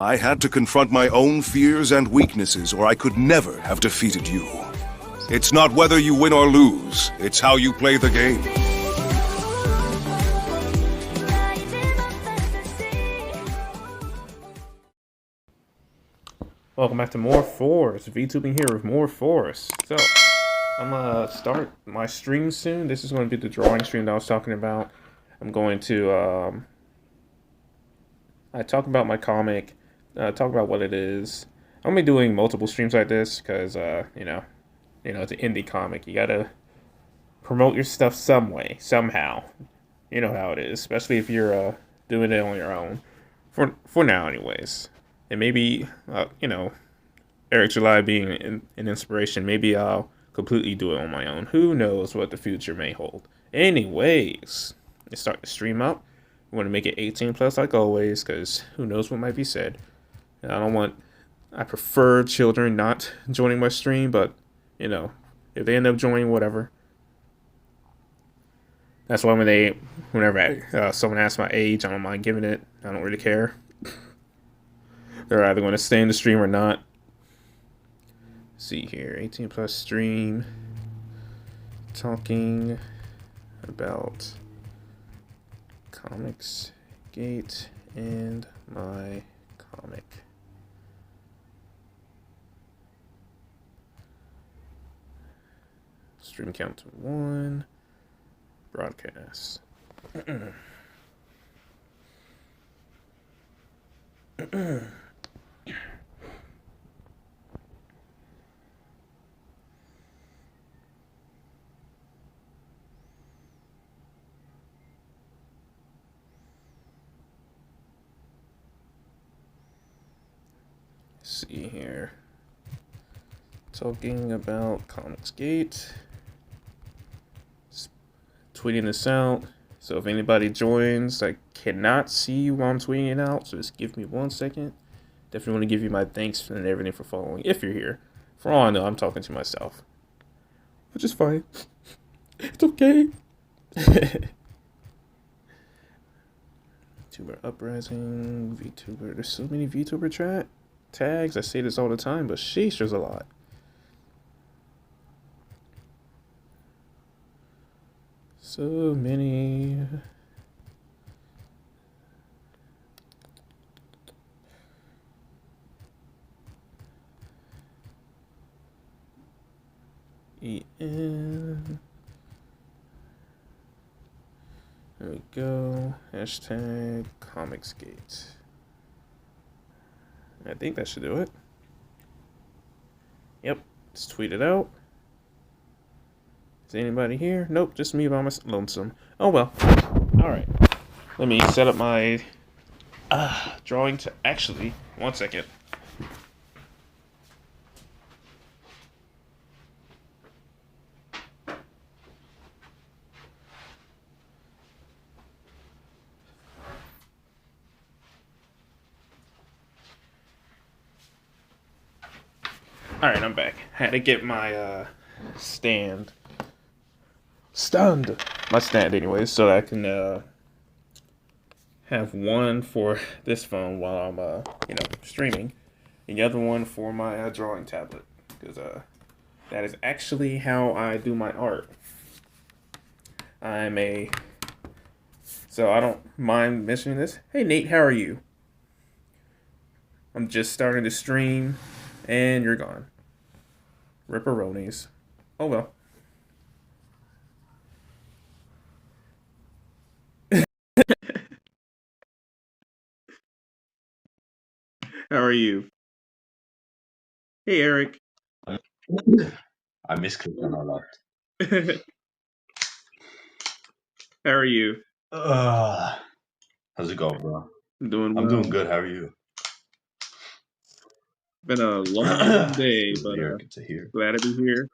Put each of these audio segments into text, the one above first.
I had to confront my own fears and weaknesses, or I could never have defeated you. It's not whether you win or lose, it's how you play the game. Welcome back to More Force. VTubing here with More Force. So, I'm gonna start my stream soon. This is going to be the drawing stream that I was talking about. I'm going to I talk about my comic, talk about what it is. I'm gonna be doing multiple streams like this because you know, it's an indie comic. You gotta promote your stuff some way, somehow. You know how it is, especially if you're doing it on your own. For now, anyways. And maybe Eric July being an inspiration, maybe I'll completely do it on my own. Who knows what the future may hold. Anyways, let's start the stream up. We want to make it 18 plus like always, because who knows what might be said. I prefer children not joining my stream, but, if they end up joining, whatever. That's why whenever someone asks my age, I don't mind giving it. I don't really care. They're either going to stay in the stream or not. Let's see here, 18 plus stream. Talking about Comics Gate and my comic. Stream count to 1. Broadcast. See here. Talking about Comics Gate. Tweeting this out. So if anybody joins, I cannot see you while I'm tweeting it out, so just give me 1 second. Definitely want to give you my thanks and everything for following, if you're here. For all I know, I'm talking to myself. Which is fine. It's okay. VTuber Uprising, VTuber. There's so many VTuber tags. I say this all the time, but sheesh, there's a lot. So many. EN. There we go. Hashtag Comicsgate. I think that should do it. Yep. Let's tweet it out. Is anybody here? Nope, just me by myself. Lonesome. Oh well. Alright. Let me set up my drawing to actually. 1 second. Alright, I'm back. Had to get my stand. My stand anyways, so I can have one for this phone while I'm streaming, and the other one for my drawing tablet, because that is actually how I do my art. So I don't mind mentioning this. Hey Nate, how are you? I'm just starting to stream and you're gone. Ripperonis. Oh well. How are you? Hey, Eric. I miss Clinton a lot. How are you? How's it going, bro? I'm doing well. I'm doing good. How are you? Been a long day, but good to hear. glad to be here.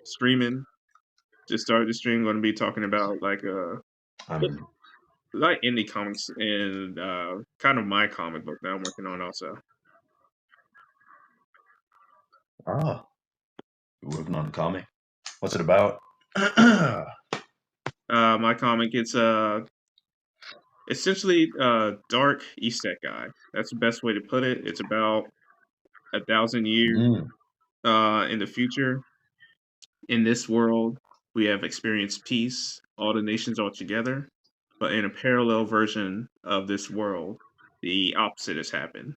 Streaming. Just started the stream. Going to be talking about like indie comics and kind of my comic book that I'm working on also. Oh, you're working on a comic. What's it about? My comic, it's essentially dark isekai. That's the best way to put it. It's about 1,000 years Mm. in the future. In this world, we have experienced peace. All the nations are together, but in a parallel version of this world, the opposite has happened.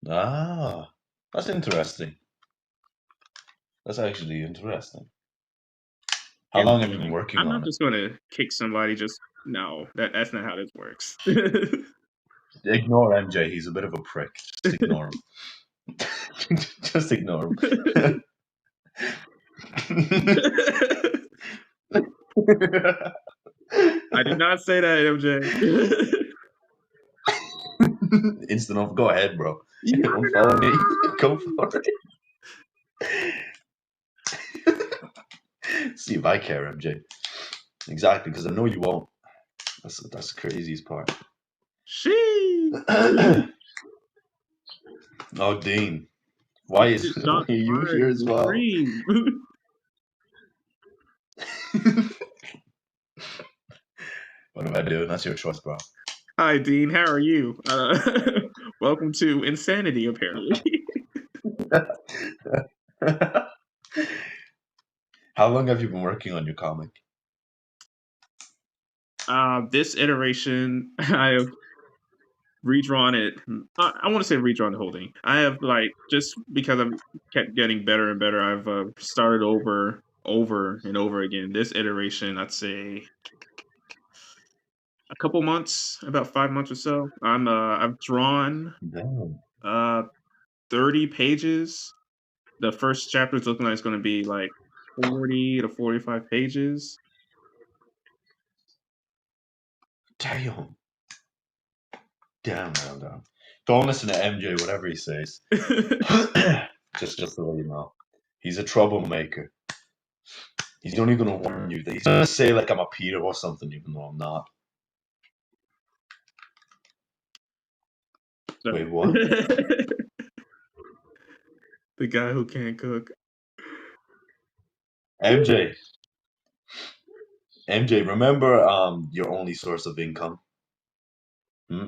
Ah, that's interesting. That's actually interesting. How long have you been MJ, working I'm on not it? just going to kick somebody. Just no, that's not how this works. Ignore MJ. He's a bit of a prick. Just ignore him. Just ignore him. I did not say that, MJ. Instant off. Go ahead, bro. You never Unfollow me. know. Go for it. See if I care, MJ. Exactly, because I know you won't. That's the craziest part. She Oh, Dean. Why why shots are you fired here in as the well? stream. What am I doing? That's your choice, bro. Hi, Dean. How are you? Welcome to Insanity, apparently. How long have you been working on your comic? This iteration, I have redrawn it. I want to say redrawn the whole thing. I have just because I've kept getting better and better. I've started over and over again. This iteration, I'd say a couple months, about 5 months or so. I've drawn Damn. uh 30 pages. The first chapter is looking like it's going to be like 40 to 45 pages. Damn. Damn, damn, damn. Don't listen to MJ, whatever he says. Just to let you know. He's a troublemaker. He's only gonna warn you that he's gonna say like I'm a Peter or something, even though I'm not. So Wait, what? the guy who can't cook. MJ. MJ, remember your only source of income? Hmm?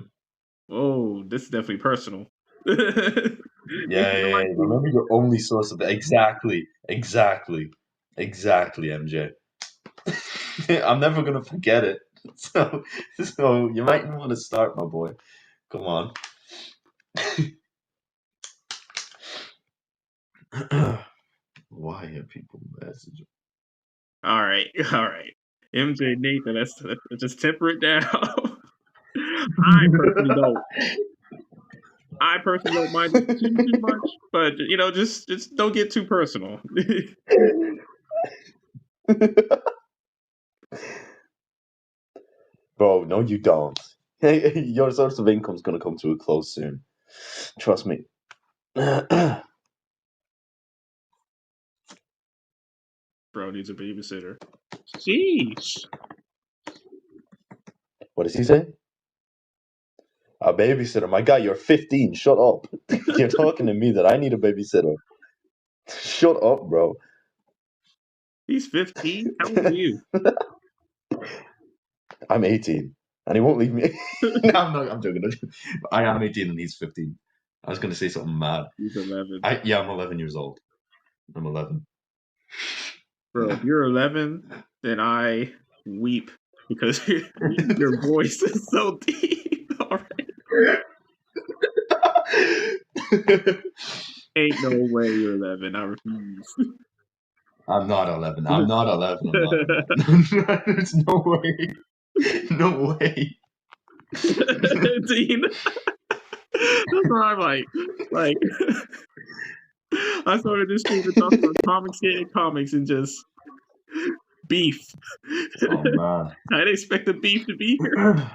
Oh, this is definitely personal. Yeah, If yeah, you yeah. like me, Remember your only source of exactly, MJ. I'm never gonna forget it. So, so you might want to start, my boy. Come on. Why are people messaging? all right, all right. MJ Nathan, let's just temper it down. I personally don't. I personally don't mind it too much, but just don't get too personal. Bro, no, you don't. Your source of income's gonna come to a close soon. Trust me. What Bro needs a babysitter. Sheesh. does he say? A babysitter. My guy, you're 15. Shut up. You're talking to me that I need a babysitter. Shut up, bro. He's 15. How old are you? I'm 18. And he won't leave me. No, I'm not. I'm joking. I am 18 and he's 15. I was gonna say something mad. He's 11. Yeah, I'm 11 years old. I'm 11. Bro, if you're 11, then I weep because your voice is so deep. All right. Ain't no way you're 11. I refuse. I'm not 11. I'm not 11. I'm not 11. There's no way. No way. Dean, that's why I'm like, I started this stream to talk about comics, getting comics, and just beef. Oh man. I didn't expect the beef to be here.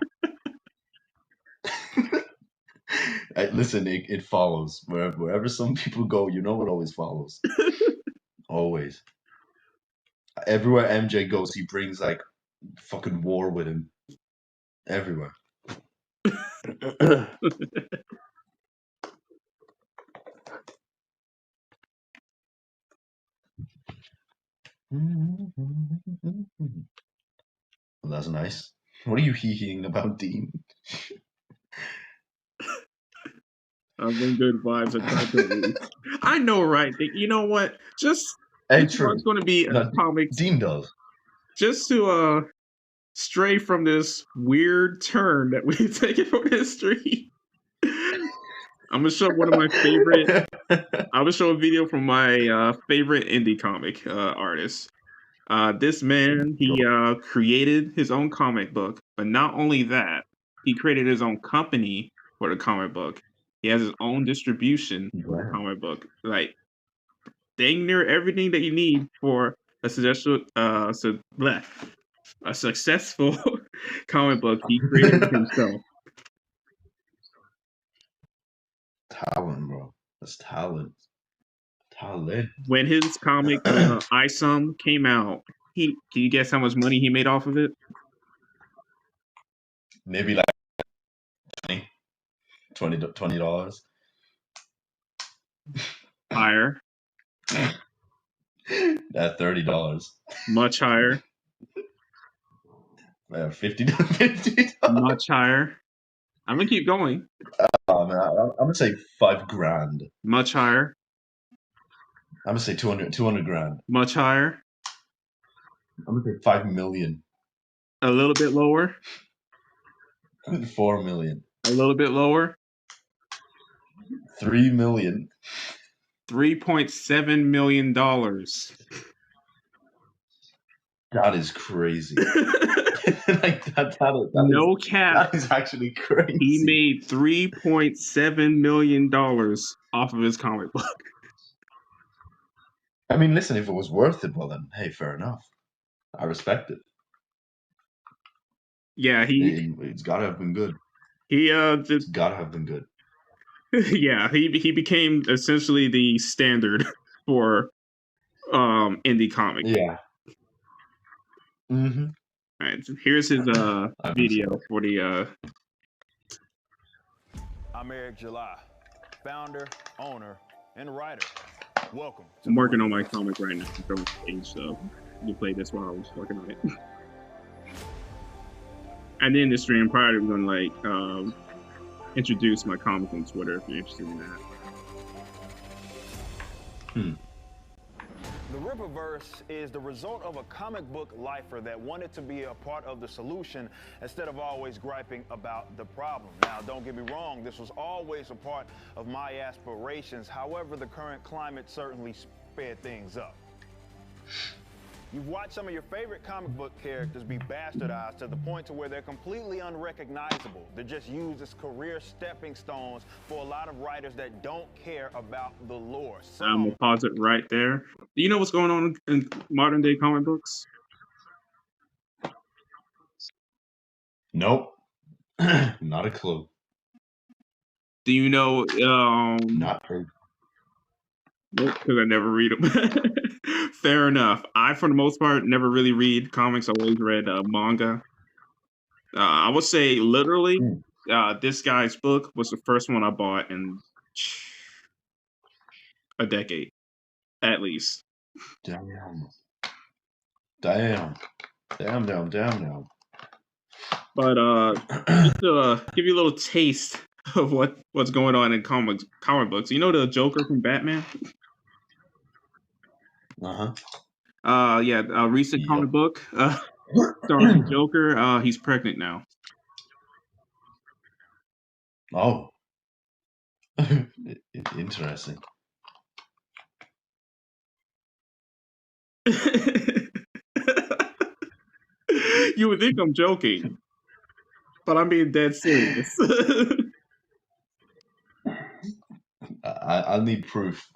Listen, it follows. Wherever some people go, you know it always follows. Always. Everywhere MJ goes, he brings like fucking war with him. Everywhere. Well, that's nice. What are you hee-heeing about, Dean? I've been good vibes. I know, right? You know what? Just Hey, this true. one's going to be a No, comics, Dean does. just to stray from this weird turn that we've taken from history. I'm gonna show one of my favorite. I will show a video from my favorite indie comic artist. This man, he created his own comic book, but not only that, he created his own company for the comic book. He has his own distribution for the Wow. comic book. Like dang near everything that you need for a a successful comic book. He created it himself. Talent, bro. That's talent. Talent. When his comic isom came out, can you guess how much money he made off of it? Maybe like $20. Higher, At $30. much higher, $50. much higher. I'm gonna keep going. Oh, man, I'm gonna say $5,000. Much higher, I'm gonna say 200 grand. much higher, I'm gonna say 5 million. a little bit lower, 4 million. a little bit lower, 3 million. $3.7 million. That is crazy. Like No cap. that is actually crazy. He made $3.7 million off of his comic book. I mean, listen, if it was worth it, well then, hey, fair enough. I respect it. Yeah, It's gotta have been good. It's gotta have been good. Yeah, he became essentially the standard for indie comics. Yeah. Mm-hmm. All right, so here's his video for the I'm Eric July, founder, owner, and writer. Welcome. I'm working on my comic right now. I'm on stage, so you play this while I was working on it. And then the stream prior to going like introduce my comic on Twitter if you're interested in that. The Rippaverse is the result of a comic book lifer that wanted to be a part of the solution instead of always griping about the problem. Now, don't get me wrong, this was always a part of my aspirations. However, the current climate certainly sped things up. You've watched some of your favorite comic book characters be bastardized to the point to where they're completely unrecognizable. They're just used as career stepping stones for a lot of writers that don't care about the lore. I'm gonna pause it right there. Do you know what's going on in modern day comic books? Nope. Not a clue. Do you know? Not heard. Nope, because I never read them. Fair enough. I, for the most part, never really read comics. I always read manga. I would say, literally, this guy's book was the first one I bought in a decade, at least. Damn. But just to give you a little taste of what's going on in comic books. You know the Joker from Batman? Uh-huh. A recent comic book starring Joker. He's pregnant now. Oh. Interesting. You would think I'm joking, but I'm being dead serious. I'll need proof.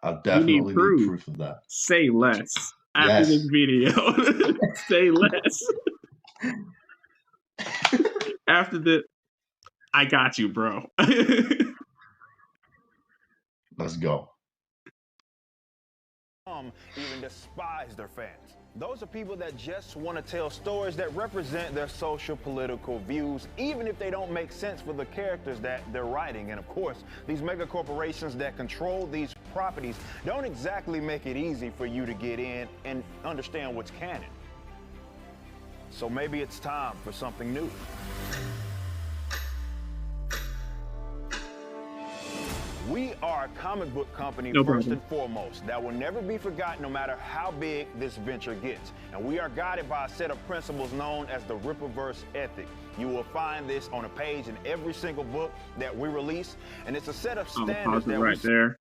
I'll definitely need proof of that. Say less. After this video. Say less. After the I got you, bro. Let's go. Even despise their fans. Those are people that just want to tell stories that represent their social political views, even if they don't make sense for the characters that they're writing. And of course, these mega corporations that control these properties don't exactly make it easy for you to get in and understand what's canon. So maybe it's time for something new. We are a comic book company first and foremost that will never be forgotten no matter how big this venture gets. And we are guided by a set of principles known as the Rippaverse ethic. You will find this on a page in every single book that we release, and it's a set of standards that right there.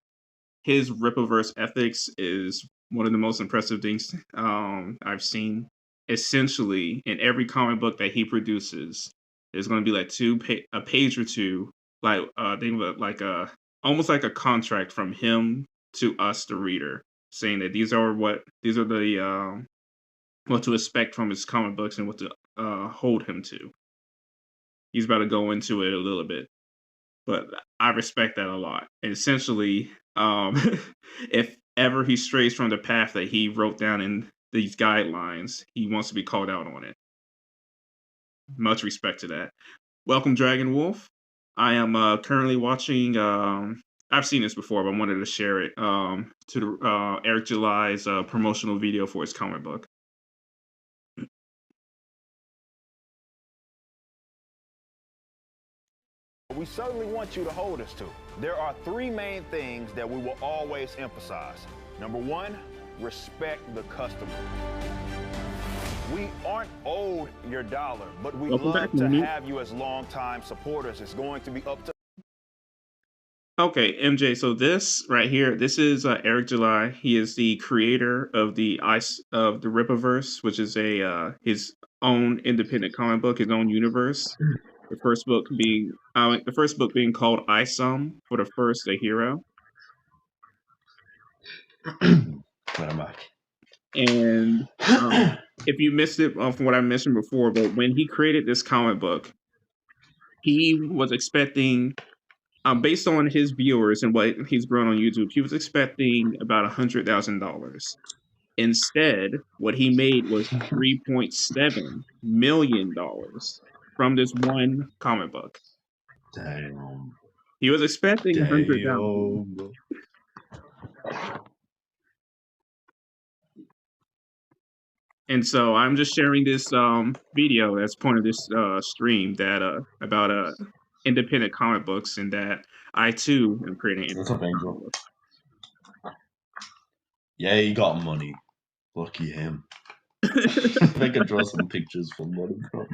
His Rippaverse ethics is one of the most impressive things I've seen. Essentially, in every comic book that he produces, there's going to be like a page or two, like almost like a contract from him to us, the reader, saying that these are the what to expect from his comic books and what to hold him to. He's about to go into it a little bit, but I respect that a lot. And essentially, if ever he strays from the path that he wrote down in these guidelines, he wants to be called out on it. Much respect to that. Welcome, Dragon Wolf. I am currently watching. I've seen this before, but I wanted to share it to the, Eric July's promotional video for his comic book. We certainly want you to hold us to. There are three main things that we will always emphasize. Number one, respect the customer. We aren't owed your dollar, but we love to have you as longtime supporters. It's going to be up to... Okay, MJ, so this right here, this is Eric July. He is the creator of the Rippaverse, which is his own independent comic book, his own universe. The first book being called isom, for the first the hero. And if you missed it from what I mentioned before, but when he created this comic book, he was expecting, based on his viewers and what he's grown on YouTube, he was expecting about $100,000. Instead, what he made was $3.7 million from this one comic book. Damn. He was expecting $100,000. And so I'm just sharing this video as part of this stream that about independent comic books, and that I too am creating. What's up, Angel? Yeah, he got money. Lucky him. I could draw some pictures for money, bro.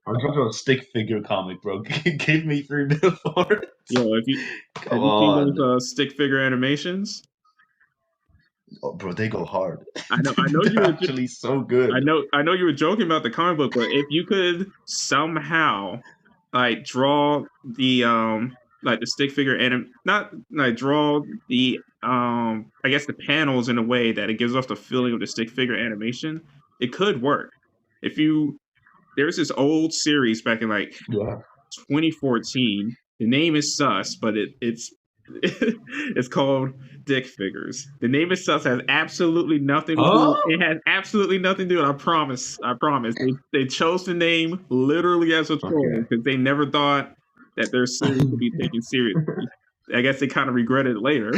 I'm trying to draw a stick figure comic, bro. Give me $3 million for it. Yo, have you seen those stick figure animations? Oh, bro, they go hard. I know you're actually so good. I know you were joking about the comic book, but if you could somehow like draw the like the stick figure not like draw the I guess the panels in a way that it gives off the feeling of the stick figure animation, it could work. There's this old series back in like 2014. The name is sus, but it's it's called Dick Figures. The name is sus, has absolutely nothing to do. It has absolutely nothing to do. I promise. They chose the name literally as a troll because they never thought that their series would be taken seriously. I guess they kind of regret it later.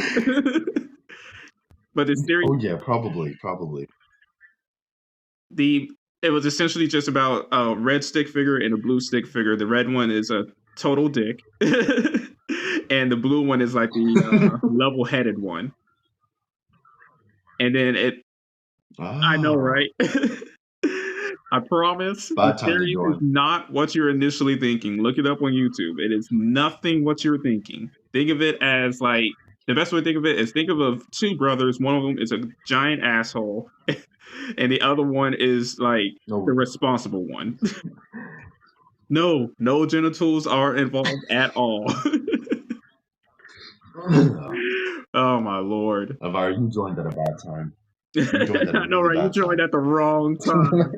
But the series. Oh yeah, probably. It was essentially just about a red stick figure and a blue stick figure. The red one is a total dick. And the blue one is like the level-headed one. And then I know, right? I promise. The series is not what you're initially thinking. Look it up on YouTube. It is nothing what you're thinking. Think of it as like, the best way to think of it is think of two brothers. One of them is a giant asshole. And the other one is like the responsible one. No genitals are involved at all. Oh my lord. Avar, you joined at a bad time. I know, right? You joined at the wrong time.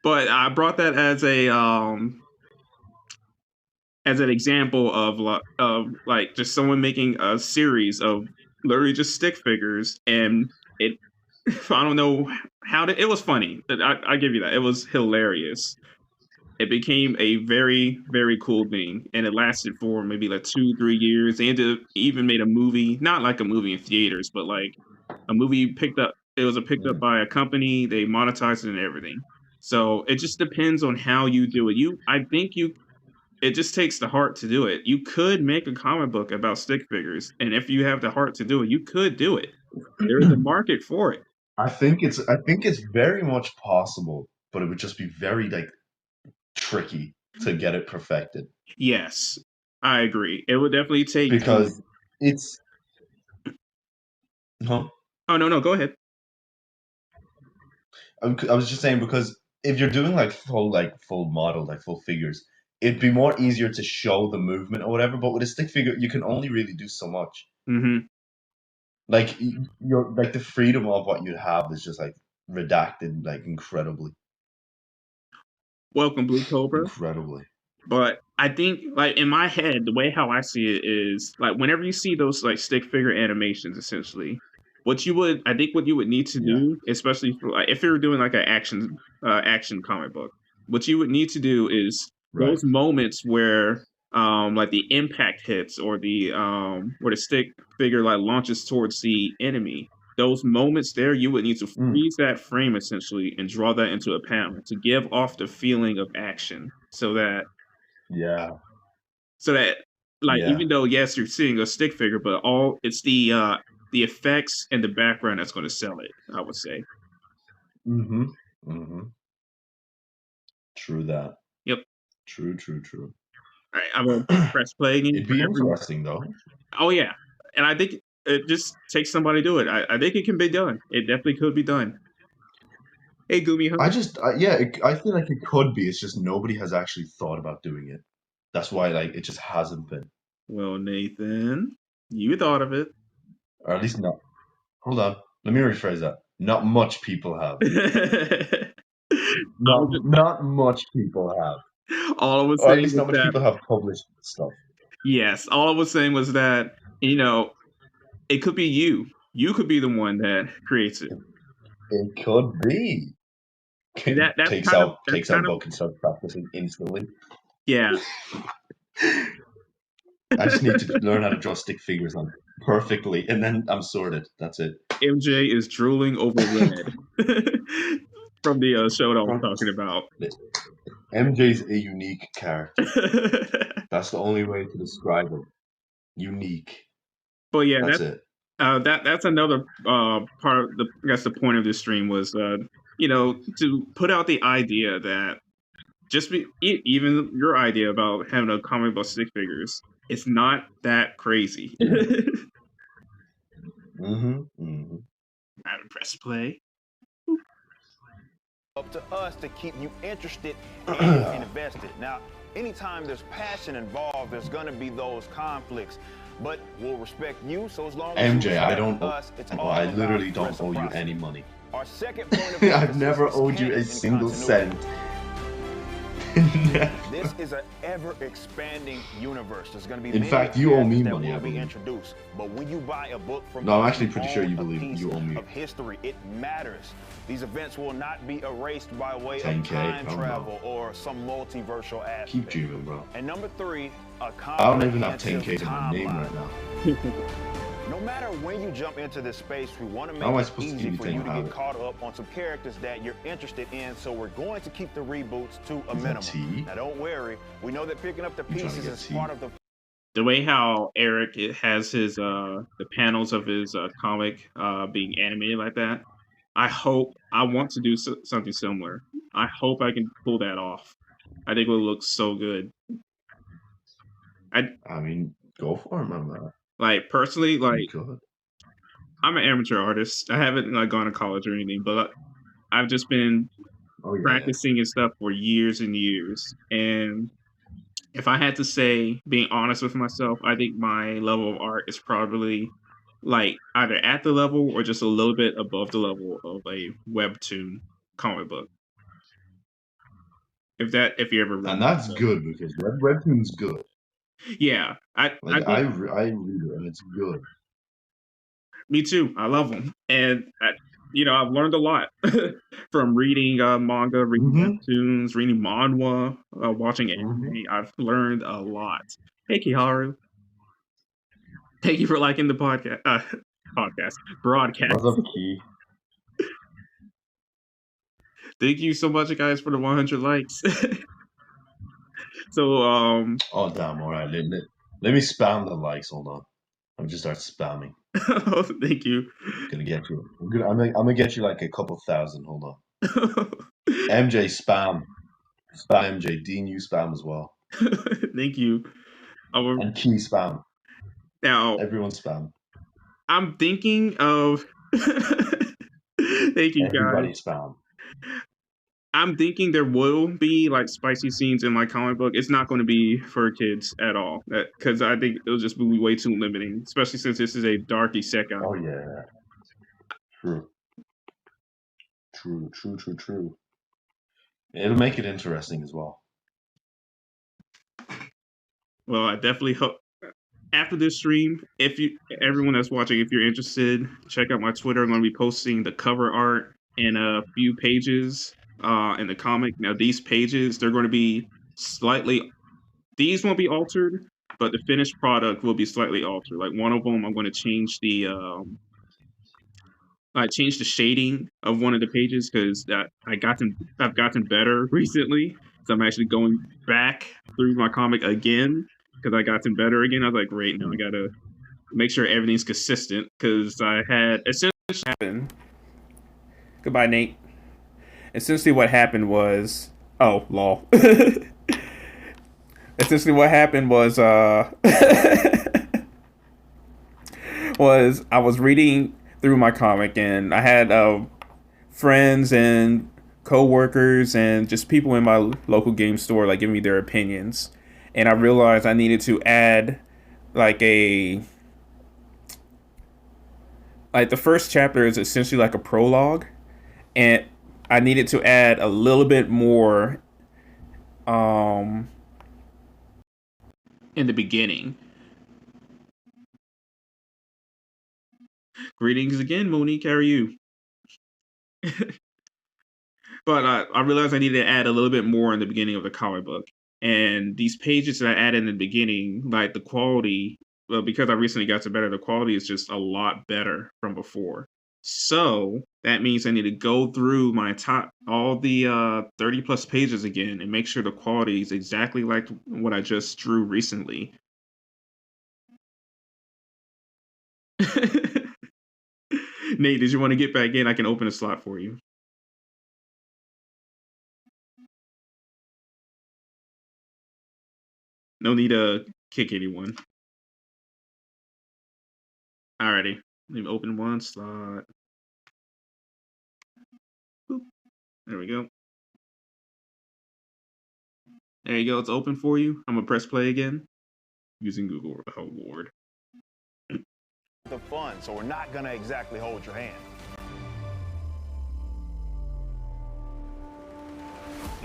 But I brought that as an example of like just someone making a series of literally just stick figures, and I don't know it was funny. I give you that. It was hilarious. It became a very, very cool thing, and it lasted for maybe like 2-3 years. They even made a movie, not like a movie in theaters, but like a movie picked up It was picked up by a company. They monetized it and everything. So it just depends on how you do it. I think it just takes the heart to do it. You could make a comic book about stick figures, and if you have the heart to do it, you could do it. There is a market for it. I think it's very much possible, but it would just be very like tricky to get it perfected. Yes, I agree. It would definitely take because it's huh? Oh no, go ahead. I was just saying because if you're doing like full model, like full figures, it'd be more easier to show the movement or whatever. But with a stick figure, you can only really do so much. Mm-hmm. Like you're like the freedom of what you have is just like redacted like incredibly. Welcome, Blue Cobra. Incredibly. But I think, like, in my head, the way how I see it is, like, whenever you see those, like, stick figure animations, essentially, what you would need to do, especially for, like, if you're doing, like, an action comic book, what you would need to do is those moments where, like, the impact hits or where the stick figure, like, launches towards the enemy, those moments there, you would need to freeze that frame, essentially, and draw that into a panel to give off the feeling of action so that like even though yes you're seeing a stick figure, but it's the effects and the background that's going to sell it, I would say. True that. Yep. True. All right, I'm gonna press play again. It'd be interesting though. Oh yeah, and I think it just takes somebody to do it. I think it can be done. It definitely could be done. Hey Gumi, I feel like it could be. It's just nobody has actually thought about doing it. That's why like it just hasn't been. Well, Nathan, you thought of it. Or at least not. Hold on. Let me rephrase that. Not much people have. Not much people have. All I was or saying at least not much people have published stuff. Yes, all I was saying was that, it could be you. You could be the one that creates it. It could be. Takes out book and starts practicing instantly. Yeah. I just need to learn how to draw stick figures on perfectly, and then I'm sorted. That's it. MJ is drooling over red from the show that I was talking about. MJ's a unique character. That's the only way to describe it. Unique. But yeah, that's it. That's another part of the point of this stream was to put out the idea that even your idea about having a comic book stick figures, it's not that crazy. I would press play. Up to us to keep you interested and invested. Now, anytime there's passion involved, there's gonna be those conflicts. But we'll respect you, so as long as MJ, I literally don't owe you any money. Our second point of I've never owed you a single cent. This is an ever-expanding universe. There's going to be in fact, you owe me money. I believe. Introduced, but when you buy a book from I'm actually pretty sure you believe you owe me. Of history, it matters. These events will not be erased by way of time travel or some multiversal aspect. Keep dreaming, bro. And number 3, I don't even have 10K to my name right now. No matter when you jump into this space, we want to make it easy for you to get caught up on some characters that you're interested in, so we're going to keep the reboots to a minimum. Now don't worry, we know that picking up the pieces is part of the way how Eric has his the panels of his comic being animated like that. I want to do something similar. I hope I can pull that off. I think it will look so good. I mean, go for it, man. Like personally, I'm an amateur artist. I haven't gone to college or anything, but I've just been practicing and stuff for years and years. And if I had to say, being honest with myself, I think my level of art is probably either at the level or just a little bit above the level of a webtoon comic book. If you ever read and that's good because webtoon's good. Yeah, I read it and it's good. Me too. I love them, and I've learned a lot from reading manga, reading webtoons, reading manhwa, watching anime. I've learned a lot. Hey Kiharu, thank you for liking the broadcast. What's up, Ki? Thank you so much, guys, for the 100 likes. So, Oh damn! All right, let me spam the likes. Hold on. I'm just start spamming. thank you. Gonna get you. I'm gonna get you like a couple thousand. Hold on. MJ spam. Spam MJ. Dean, you spam as well. Thank you. And Key spam. Now, Everyone spam. I'm thinking of. Thank you, Everybody guys. spam. I'm thinking there will be like spicy scenes in my comic book. It's not going to be for kids at all, because I think it'll just be way too limiting, especially since this is a dark isekai. Oh yeah. True. True. It'll make it interesting as well. Well, I definitely hope after this stream, everyone that's watching, if you're interested, check out my Twitter. I'm going to be posting the cover art and a few pages in the comic. Now, these pages, they're going to be these won't be altered, but the finished product will be slightly altered. Like one of them, I'm going to change the shading of one of the pages because I've gotten better recently. So I'm actually going back through my comic again because I gotten better again. I was like, great, now I gotta make sure everything's consistent because I had essentially happened. Goodbye, Nate. Essentially, what happened was, oh, lol. Essentially, what happened was, was I was reading through my comic and I had friends and co-workers and just people in my local game store like giving me their opinions, and I realized I needed to add like the first chapter is essentially like a prologue, and I needed to add a little bit more in the beginning. Greetings again, Monique. How are you? But I realized I needed to add a little bit more in the beginning of the comic book. And these pages that I added in the beginning, like the quality, well, because I recently got to better, the quality is just a lot better from before. So that means I need to go through all the 30 plus pages again and make sure the quality is exactly like what I just drew recently. Nate, did you want to get back in? I can open a slot for you. No need to kick anyone. Alrighty. Let me open one slot. Boop. There we go. There you go. It's open for you. I'm gonna press play again using Google Award. The fun, so we're not gonna exactly hold your hand.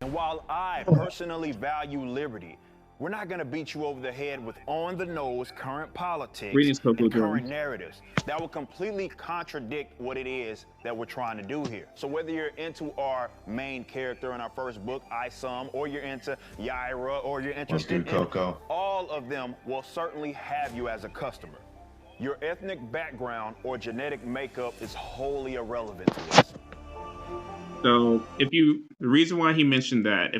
And while I personally value liberty, we're not going to beat you over the head with on-the-nose current politics and current narratives that will completely contradict what it is that we're trying to do here. So whether you're into our main character in our first book, Isom, or you're into Yaira, or you're interested in all of them, will certainly have you as a customer. Your ethnic background or genetic makeup is wholly irrelevant to us. So the reason why he mentioned that,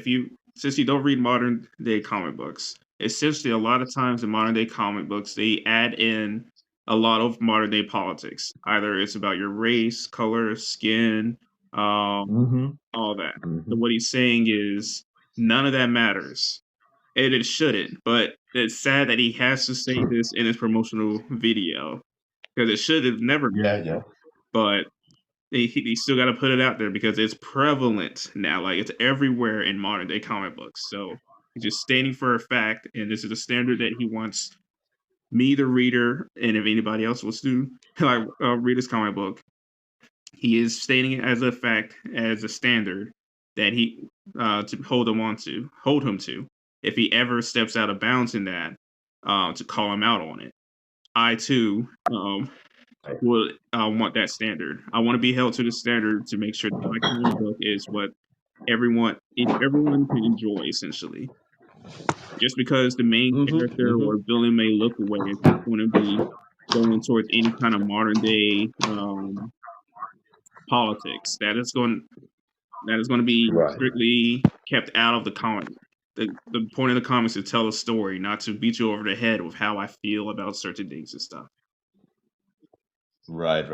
since you don't read modern day comic books, essentially a lot of times in modern day comic books, they add in a lot of modern day politics. Either it's about your race, color, skin, all that. So what he's saying is none of that matters. And it shouldn't, but it's sad that he has to say this in his promotional video because it should have never been. Yeah. But he still got to put it out there because it's prevalent now. Like, it's everywhere in modern day comic books. So he's just stating for a fact, and this is a standard that he wants me, the reader, and if anybody else wants to read his comic book, he is stating it as a fact, as a standard that he to hold him to. If he ever steps out of bounds in that, to call him out on it. I too would want that standard. I want to be held to the standard to make sure that my comic book is what everyone can enjoy, essentially. Just because the main character or villain may look away, it's not going to be going towards any kind of modern day politics. That is going. that is going to be Right. strictly kept out of the comic. The point of the comics is to tell a story, not to beat you over the head with how I feel about certain things and stuff. Right.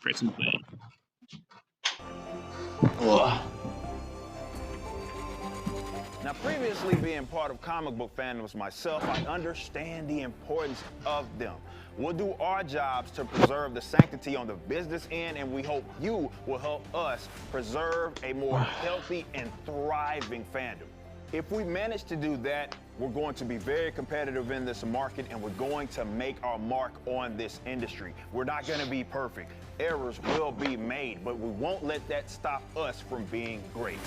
Press and play. Ugh. Now, previously being part of comic book fandoms myself, I understand the importance of them. We'll do our jobs to preserve the sanctity on the business end, and we hope you will help us preserve a more healthy and thriving fandom. If we manage to do that, we're going to be very competitive in this market, and we're going to make our mark on this industry. We're not going to be perfect. Errors will be made, but we won't let that stop us from being great.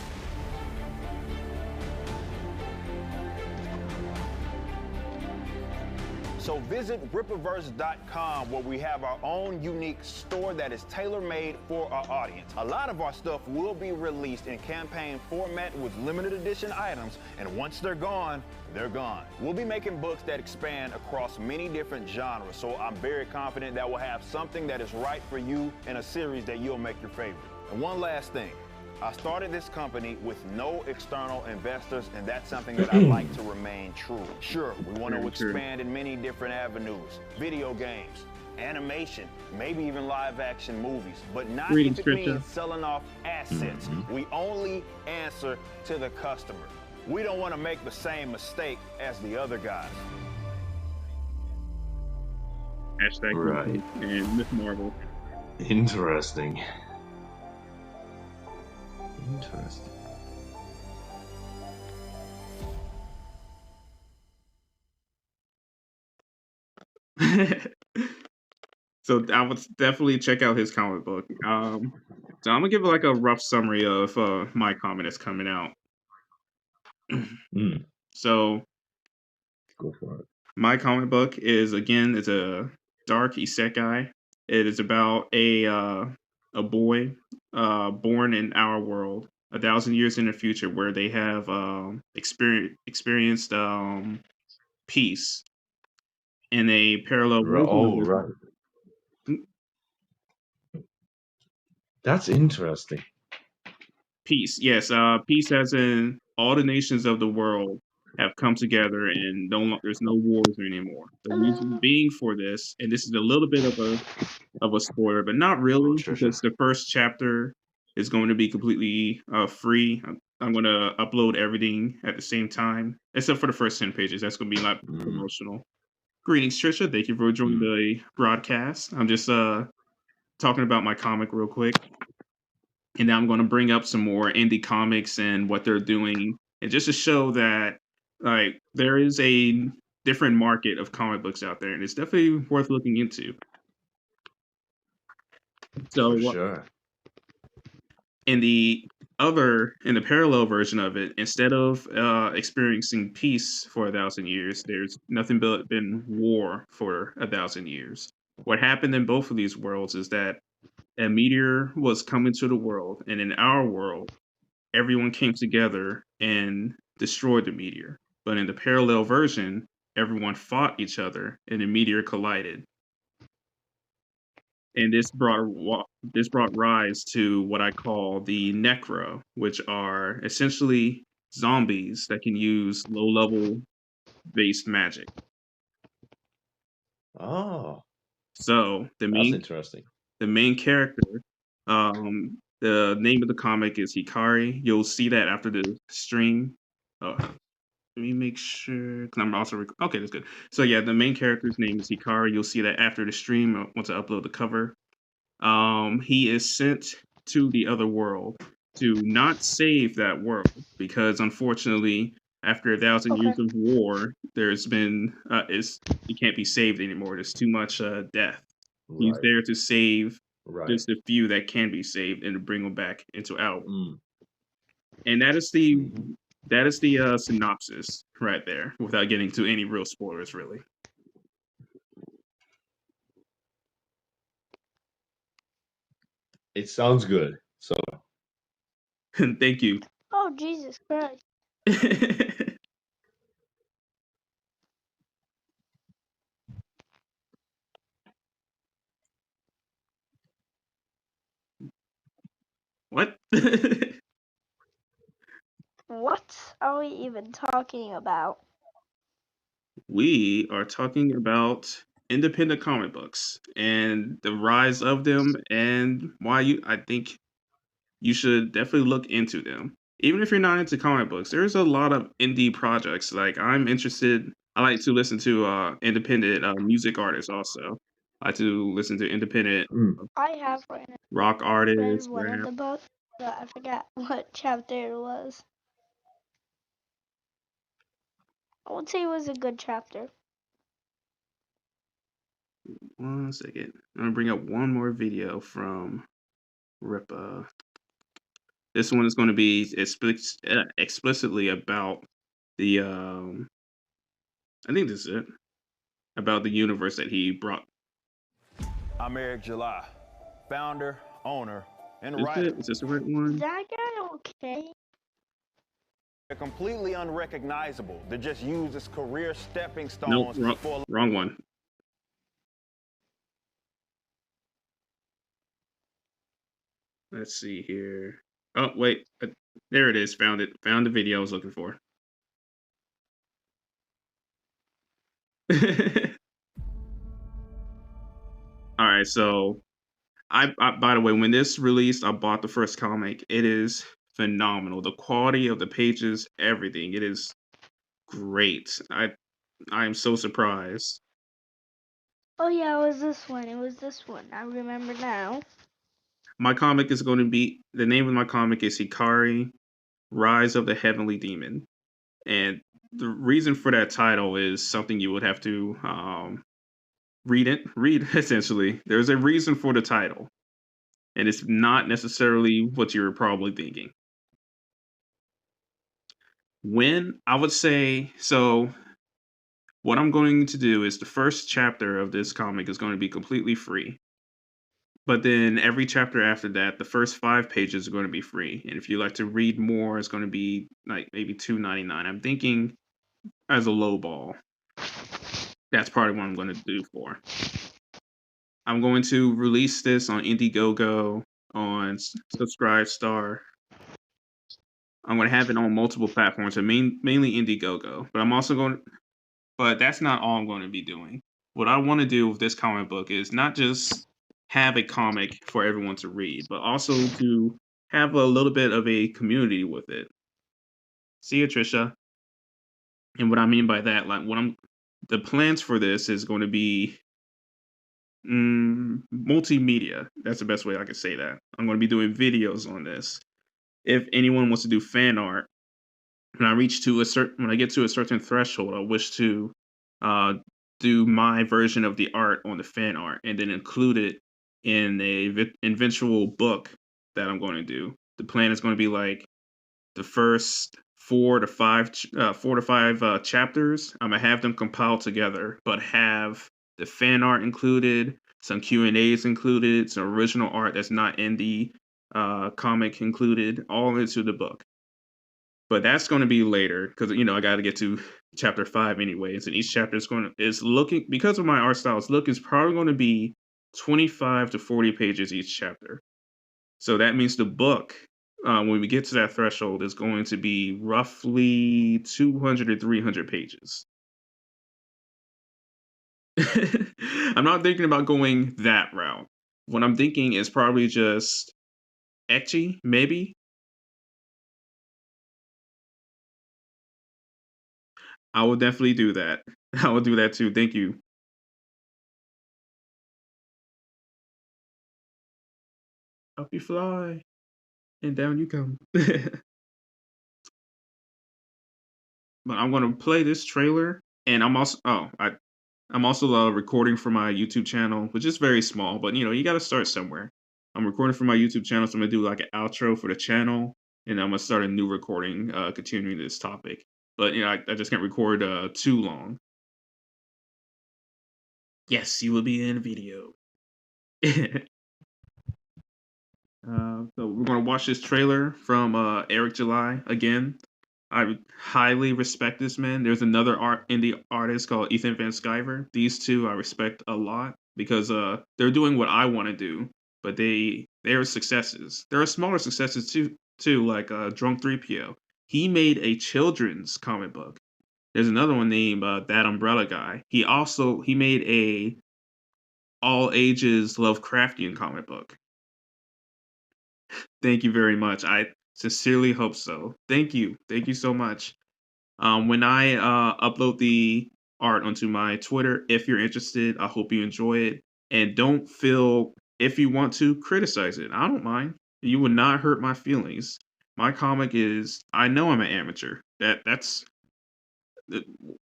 So visit rippaverse.com, where we have our own unique store that is tailor-made for our audience. A lot of our stuff will be released in campaign format with limited edition items, and once they're gone, they're gone. We'll be making books that expand across many different genres, so I'm very confident that we'll have something that is right for you in a series that you'll make your favorite. And one last thing. I started this company with no external investors, and that's something that I like to remain true. Sure, we want to expand in many different avenues, video games, animation, maybe even live action movies, but not if it means selling off assets. We only answer to the customer. We don't want to make the same mistake as the other guys. Hashtag Right. and Miss Marvel. Interesting. So I would definitely check out his comic book. So I'm gonna give like a rough summary of my comic that's coming out. So Go for it. my comic book is a dark isekai. It is about a boy born in our world 1,000 years in the future, where they have experienced peace in a parallel version Oh, of it. right. That's interesting. Peace, yes. Peace, as in all the nations of the world have come together, and there's no wars anymore. The reason being for this, and this is a little bit of a spoiler, but not really, Sure. because the first chapter is going to be completely free. I'm going to upload everything at the same time, except for the first 10 pages. That's going to be like promotional. Greetings, Trisha. Thank you for joining the broadcast. I'm just talking about my comic real quick. And now I'm going to bring up some more indie comics and what they're doing, and just to show that like there is a different market of comic books out there, and it's definitely worth looking into. So For sure. in the parallel version of it, instead of experiencing peace for 1,000 years, there's nothing but been war for 1,000 years. What happened in both of these worlds is that a meteor was coming to the world, and in our world, everyone came together and destroyed the meteor. But in the parallel version, everyone fought each other, and the meteor collided. And this brought rise to what I call the Necro, which are essentially zombies that can use low-level based magic. Oh, So that's interesting. the main character, the name of the comic is Hikari. You'll see that after the stream. Oh, let me make sure, because I'm also okay. That's good. So yeah, the main character's name is Hikari. You'll see that after the stream once I upload the cover. He is sent to the other world to not save that world, because unfortunately, after 1,000 years of war, there's been it can't be saved anymore. There's too much death. He's Right. there to save Right. just the few that can be saved and to bring them back into our world. Mm. And that is the synopsis right there, without getting to any real spoilers, really. It sounds good. So Thank you. Oh, Jesus Christ. What are we even talking about? We are talking about independent comic books and the rise of them and why I think you should definitely look into them. Even if you're not into comic books, there's a lot of indie projects. Like I'm interested. I like to listen to independent music artists. Also, I like to listen to independent I have rock read artists, one of rap. the books, but I forgot what chapter it was. I would say it was a good chapter. One second, I'm gonna bring up one more video from Rippa. This one is going to be explicitly about the. I think this is it. About the universe that he brought. I'm Eric July, founder, owner, and Is writer. it? Is this the right Is one? that guy okay? They're completely unrecognizable. They're just used as career stepping Nope, stones for wrong one. Let's see here. Oh, wait. There it is. Found it. Found the video I was looking for. All right, so I by the way, when this released, I bought the first comic. It is phenomenal. The quality of the pages, everything. It is great. I am so surprised. Oh yeah, it was this one. It was this one. I remember now. My comic is going to be the name of my comic is Hikari, Rise of the Heavenly Demon. And the reason for that title is something you would have to read essentially. There's a reason for the title, and it's not necessarily what you're probably thinking. When I would say so, what I'm going to do is the first chapter of this comic is going to be completely free. But then every chapter after that, the first 5 pages are going to be free. And if you like to read more, it's going to be like maybe $2.99. I'm thinking as a low ball. That's probably what I'm going to do for. I'm going to release this on Indiegogo, on Subscribe Star. I'm going to have it on multiple platforms, and mainly Indiegogo. But I'm also going. But that's not all I'm going to be doing. What I want to do with this comic book is not just have a comic for everyone to read, but also to have a little bit of a community with it. See you, Trisha. And what I mean by that, like the plans for this is going to be multimedia. That's the best way I could say that. I'm going to be doing videos on this. If anyone wants to do fan art, when I get to a certain threshold, I wish to do my version of the art on the fan art and then include it in a eventual book that I'm going to do. The plan is going to be like the first 4 to 5 chapters. I'm gonna have them compiled together, but have the fan art included, some Q&As included, some original art that's not in the comic included, all into the book. But that's going to be later because I got to get to chapter 5 anyways, and each chapter is looking because of my art style's look is probably going to be 25 to 40 pages each chapter. So that means the book, when we get to that threshold, is going to be roughly 200 to 300 pages. I'm not thinking about going that route. What I'm thinking is probably just ecchi, maybe. I will definitely do that. I will do that too. Thank you. Up you fly, and down you come. But I'm going to play this trailer, and I'm also I'm also recording for my YouTube channel, which is very small, but you got to start somewhere. I'm recording for my YouTube channel, so I'm gonna do like an outro for the channel, and I'm gonna start a new recording, continuing this topic. But I just can't record too long. Yes, you will be in a video. So we're gonna watch this trailer from Eric July again. I highly respect this man. There's another indie artist called Ethan Van Sciver. These two I respect a lot because they're doing what I want to do, but they They are successes. There are smaller successes too, like Drunk 3PO. He made a children's comic book. There's another one named That Umbrella Guy. He made a all ages Lovecraftian comic book. Thank you very much. I sincerely hope so. Thank you. Thank you so much. When I upload the art onto my Twitter, if you're interested, I hope you enjoy it. And don't feel, if you want to criticize it, I don't mind. You would not hurt my feelings. My comic is, I know I'm an amateur. That's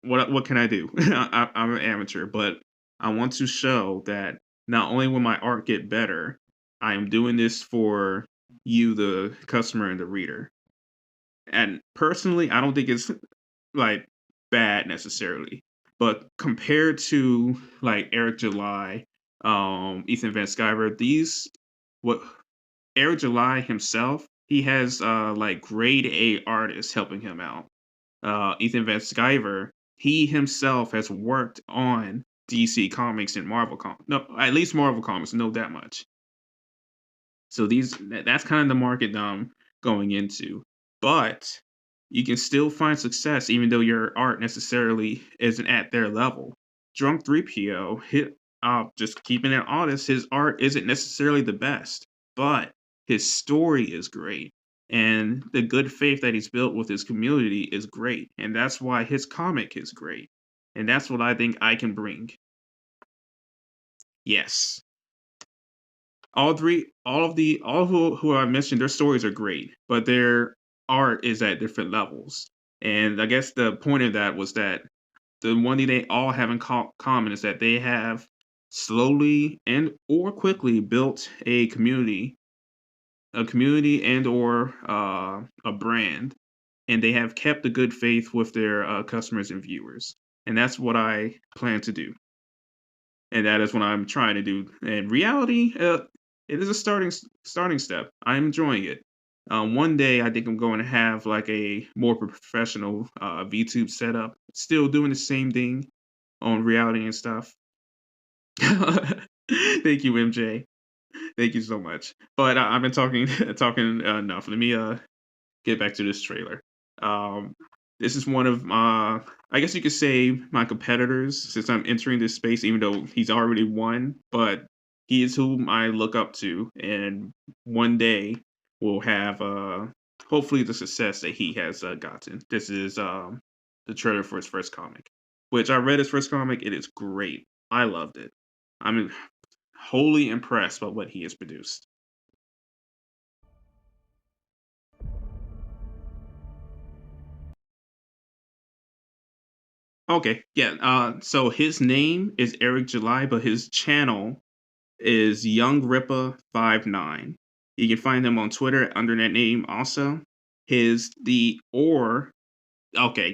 what can I do? I'm an amateur, but I want to show that not only will my art get better, I am doing this for you, the customer and the reader. And personally, I don't think it's like bad necessarily, but compared to like Eric July, Ethan Van Sciver, what Eric July himself, he has like grade A artists helping him out. Ethan Van Sciver, he himself has worked on DC Comics and Marvel Comics. No, at least Marvel Comics, know that much. So that's kind of the market I'm going into. But you can still find success even though your art necessarily isn't at their level. Drunk 3PO, just keeping it honest, his art isn't necessarily the best, but his story is great. And the good faith that he's built with his community is great. And that's why his comic is great. And that's what I think I can bring. Yes. All who I mentioned, their stories are great, but their art is at different levels. And I guess the point of that was that the one thing they all have in common is that they have slowly and or quickly built a community and or a brand, and they have kept the good faith with their customers and viewers. And that's what I plan to do. And that is what I'm trying to do. In reality, it is a starting step. I'm enjoying it. One day, I think I'm going to have like a more professional VTube setup, still doing the same thing on reality and stuff. Thank you, MJ. Thank you so much. But I've been talking enough. Let me get back to this trailer. Um, this is one of my, I guess you could say, my competitors since I'm entering this space, even though he's already won. But he is whom I look up to, and one day will have hopefully the success that he has gotten. This is the trailer for his first comic, which I read his first comic. It is great. I loved it. I'm wholly impressed by what he has produced. Okay, yeah. So his name is Eric July, but his channel is youngrippa59. You can find him on Twitter under that name also. Okay,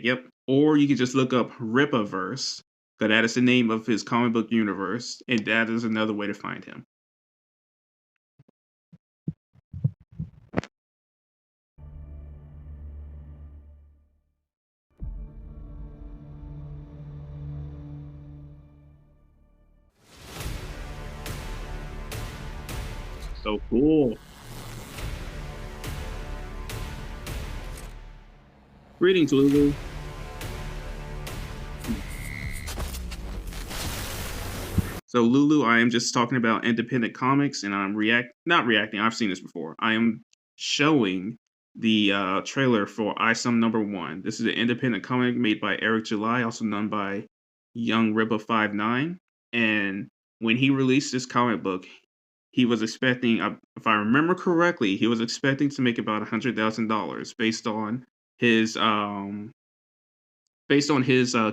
yep. Or you can just look up Rippaverse, because that is the name of his comic book universe, and that is another way to find him. So cool. Greetings, Lulu. So Lulu, I am just talking about independent comics, and I'm not reacting. I've seen this before. I am showing the trailer for isom #1. This is an independent comic made by Eric July, also done by youngrippa59. And when he released this comic book, he was expecting, if I remember correctly, he was expecting to make about $100,000 based on his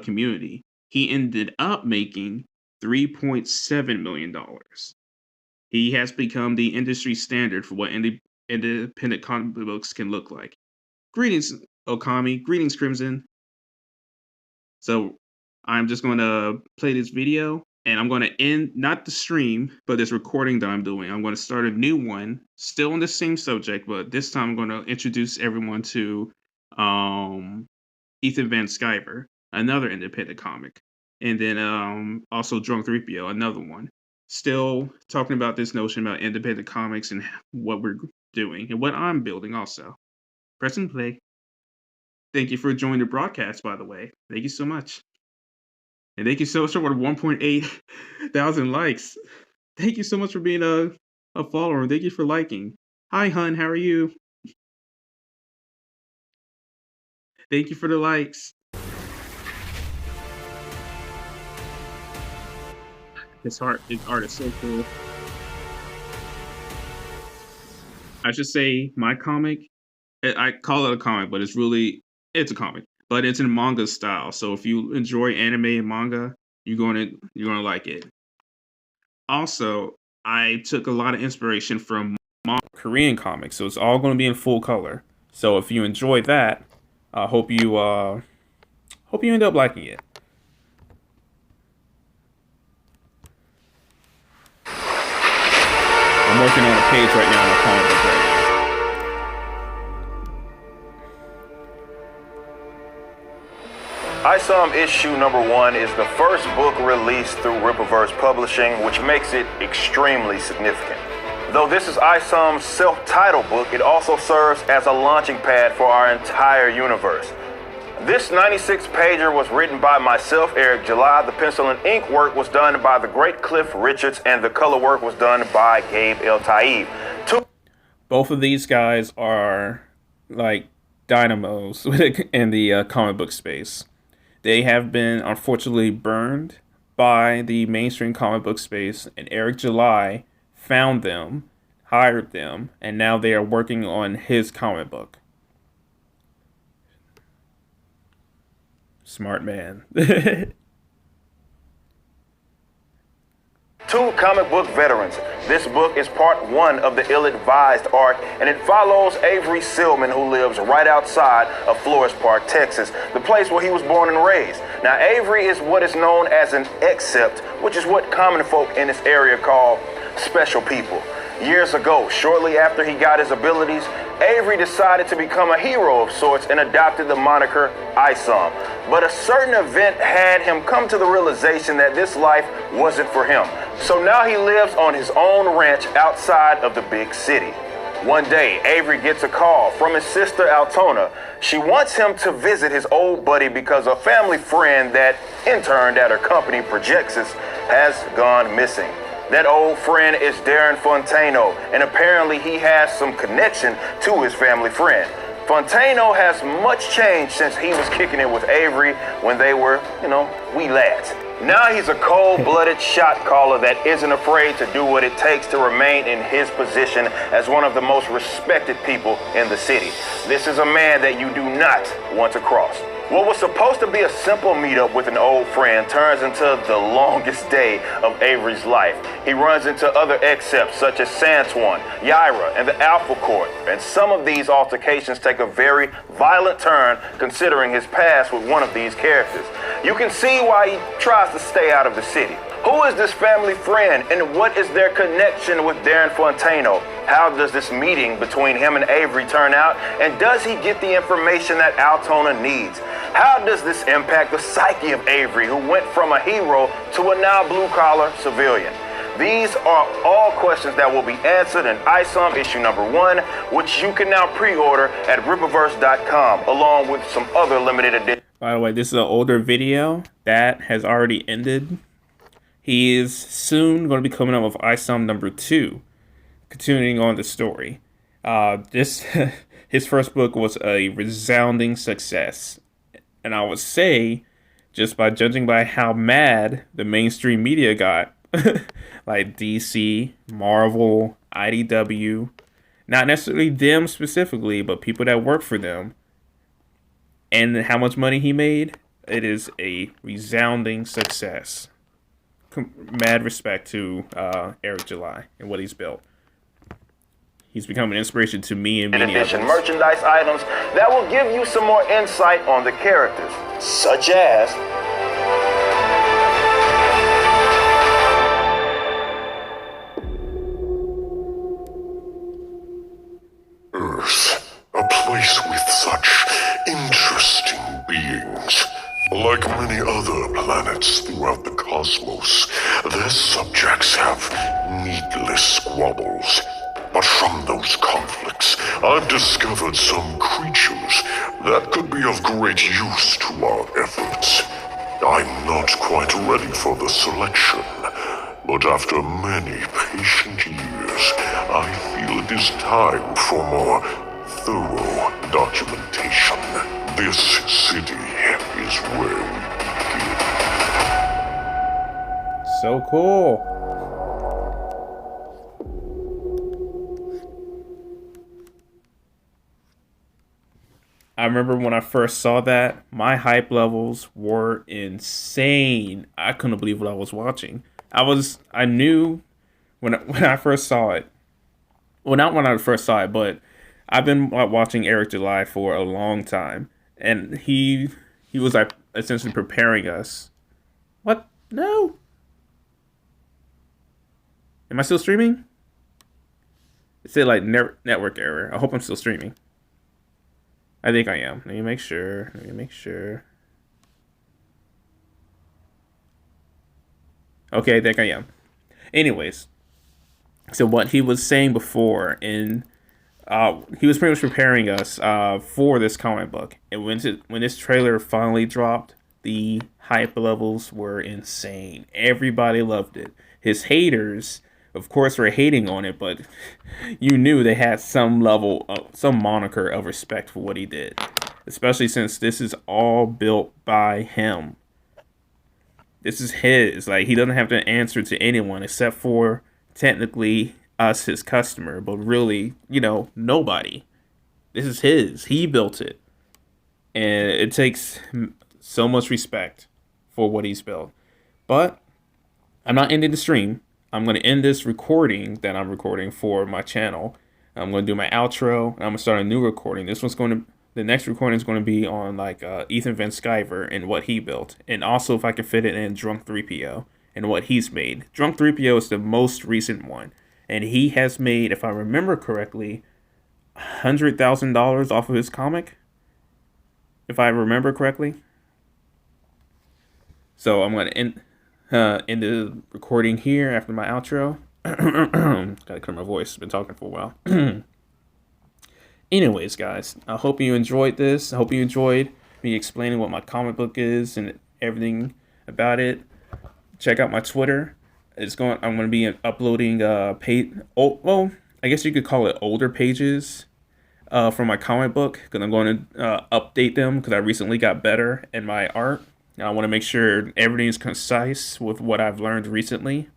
community. He ended up making $3.7 million. He has become the industry standard for what independent comic books can look like. Greetings, Okami. Greetings, Crimson. So I'm just going to play this video, and I'm going to end, not the stream, but this recording that I'm doing. I'm going to start a new one, still on the same subject, but this time I'm going to introduce everyone to Ethan Van Sciver, another independent comic. And then also Drunk 3PO, another one. still talking about this notion about independent comics and what we're doing and what I'm building also. Press and play. Thank you for joining the broadcast, by the way. Thank you so much. And thank you so much for 1.8 thousand likes. Thank you so much for being a follower. And thank you for liking. Hi, hun. How are you? Thank you for the likes. His art is so cool. I should say my comic. I call it a comic, but it's a comic, but it's in manga style. So if you enjoy anime and manga, you're gonna like it. Also, I took a lot of inspiration from Korean comics, so it's all going to be in full color. So if you enjoy that, I hope you end up liking it. I'm working on a page right now in my comic book right now. Isom issue number 1 is the first book released through Rippaverse Publishing, which makes it extremely significant. Though this is Isom's self-titled book, it also serves as a launching pad for our entire universe. This 96-pager was written by myself, Eric July. The pencil and ink work was done by the great Cliff Richards, and the color work was done by Gabe El Taib. Both of these guys are like dynamos in the comic book space. They have been unfortunately burned by the mainstream comic book space, and Eric July found them, hired them, and now they are working on his comic book. Smart man. 2 comic book veterans. This book is part 1 of the ill-advised arc, and it follows Avery Silman, who lives right outside of Flores Park, Texas, the place where he was born and raised. Now, Avery is what is known as an accept, which is what common folk in this area call special people. Years ago, shortly after he got his abilities, Avery decided to become a hero of sorts and adopted the moniker Isom. But a certain event had him come to the realization that this life wasn't for him. So now he lives on his own ranch outside of the big city. One day, Avery gets a call from his sister Altona. She wants him to visit his old buddy because a family friend that interned at her company, Projexis, has gone missing. That old friend is Darren Fontano, and apparently he has some connection to his family friend. Fontano has much changed since he was kicking it with Avery when they were, wee lads. Now he's a cold-blooded shot caller that isn't afraid to do what it takes to remain in his position as one of the most respected people in the city. This is a man that you do not want to cross. What was supposed to be a simple meetup with an old friend turns into the longest day of Avery's life. He runs into other accepts such as Santuan, Yaira, and the Alpha Court, and some of these altercations take a very violent turn considering his past with one of these characters. You can see why he tries to stay out of the city. Who is this family friend, and what is their connection with Darren Fontano? How does this meeting between him and Avery turn out, and does he get the information that Altona needs? How does this impact the psyche of Avery, who went from a hero to a now blue-collar civilian? These are all questions that will be answered in Isom issue number 1, which you can now pre-order at rippaverse.com, along with some other limited editions. By the way, this is an older video that has already ended. He is soon going to be coming up with Isom number 2, continuing on the story. His first book was a resounding success. And I would say, just by judging by how mad the mainstream media got, like DC, Marvel, IDW, not necessarily them specifically, but people that work for them, and how much money he made, it is a resounding success. Mad respect to Eric July and what he's built. He's become an inspiration to me and many others. Merchandise items that will give you some more insight on the characters, such as Earth, a place with such interesting beings. Like many other planets throughout the cosmos, their subjects have needless squabbles. But from those conflicts, I've discovered some creatures that could be of great use to our efforts. I'm not quite ready for the selection, but after many patient years, I feel it is time for more thorough documentation. This city is where we begin. So cool. I remember when I first saw that, my hype levels were insane. I couldn't believe what I was watching. I knew when I first saw it. Well, not when I first saw it, but I've been watching Eric July for a long time, and he was like essentially preparing us. What? No. Am I still streaming? It said like network error. I hope I'm still streaming. I think I am. Let me make sure. Okay, I think I am. Anyways, so what he was saying before, and he was pretty much preparing us for this comic book. And when this trailer finally dropped, the hype levels were insane. Everybody loved it. His haters, of course, were hating on it, but you knew they had some level, some moniker of respect for what he did. Especially since this is all built by him. This is his. Like, he doesn't have to answer to anyone except for technically us, his customer, but really, nobody. This is his. He built it. And it takes so much respect for what he's built. But I'm not ending the stream. I'm going to end this recording that I'm recording for my channel. I'm going to do my outro. I'm going to start a new recording. The next recording is going to be on Ethan Van Sciver and what he built. And also if I can fit it in Drunk 3PO and what he's made. Drunk 3PO is the most recent one. And he has made, if I remember correctly, $100,000 off of his comic. If I remember correctly. So I'm going to end the recording here after my outro. Gotta clear my voice. Been talking for a while. Anyways, guys, I hope you enjoyed this. I hope you enjoyed me explaining what my comic book is and everything about it. Check out my Twitter. I'm going to be uploading I guess you could call it older pages from my comic book, because I'm going to update them because I recently got better in my art. I want to make sure everything is concise with what I've learned recently.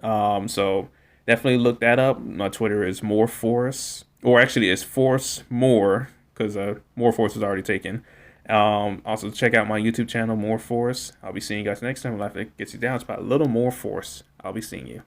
So definitely look that up. My Twitter is More Force, or actually it's Force More, because More Force is already taken. Also check out my YouTube channel, More Force. I'll be seeing you guys next time. If it gets you down, it's about a little more force. I'll be seeing you.